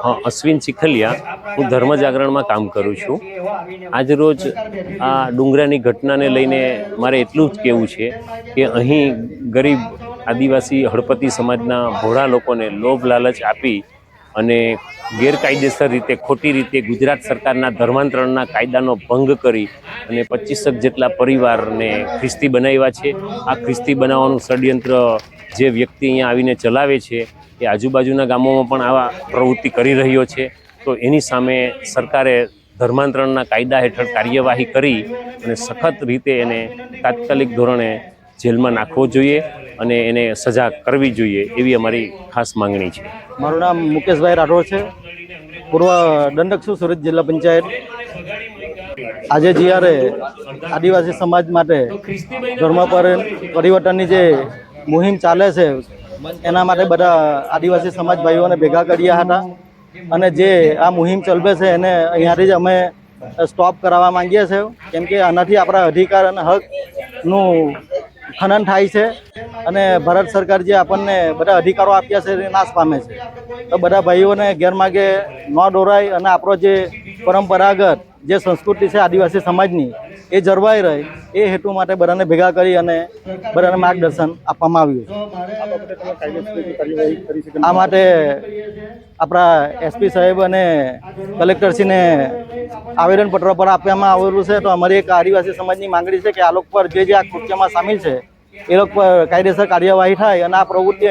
हाँ, अश्विन चिखलिया हूँ धर्म जागरण में काम करूँ छूँ। आज रोज आ डूंगरानी घटना ने लईने मारे एटलुं ज कहेवुं छे कि अहीं गरीब आदिवासी हड़पति समाजना भोळा लोकोने लोभ लालच आपी अने गैरकायदेसर रीते खोटी रीते गुजरात सरकारना धर्मांतरणना कायदानो भंग करी अने 25 जेटला परिवारने ख्रिस्ती बनाव्या छे। आ ख्रिस्ती बनाववानुं षड्यंत्र जे व्यक्ति अहींया आवीने चलावे छे એ આજુબાજુના ગામોમાં પણ આવા પ્રવૃત્તિ કરી રહ્યો છે। તો એની સામે સરકારે ધર્માંતરણના કાયદા હેઠળ કાર્યવાહી કરી અને સખત રીતે એને તાત્કાલિક ધોરણે જેલમાં નાખવો જોઈએ અને એને સજા કરવી જોઈએ એવી અમારી ખાસ માંગણી છે। મારું નામ મુકેશભાઈ રાઠોડ છે, પૂર્વ દંડક છું, સુરત જિલ્લા પંચાયત। આજે જ્યારે આદિવાસી સમાજ માટે ધર્મ પરિવર્તનની જે મુહિમ ચાલે છે એના માટે બધા આદિવાસી સમાજ ભાઈઓને ભેગા કર્યા હતા અને જે આ મુહિમ ચલાવે છે એને અહીંયાથી જ અમે સ્ટોપ કરાવવા માંગીએ છીએ, કેમ કે આનાથી આપણા અધિકાર અને હકનું ખનન થાય છે અને ભારત સરકાર જે આપણને બધા અધિકારો આપ્યા છે એ નાશ પામે છે। તો બધા ભાઈઓને ગેરમાર્ગે ન દોરાય અને આપણો જે પરંપરાગત જે સંસ્કૃતિ છે આદિવાસી સમાજની એ જળવાઈ રહે એ હેતુ માટે બધાને ભેગા કરી અને બધાને માર્ગદર્શન આપવામાં આવ્યું છે। આ માટે આપણા એસપી સાહેબ અને કલેક્ટરશ્રીને આવેદનપત્ર પર આપવામાં આવેલું છે। તો અમારી એક આદિવાસી સમાજની માંગણી છે કે આ લોકો પર જે આ કૃત્યમાં સામેલ છે એ લોકો પર કાયદેસર કાર્યવાહી થાય અને આ પ્રવૃત્તિ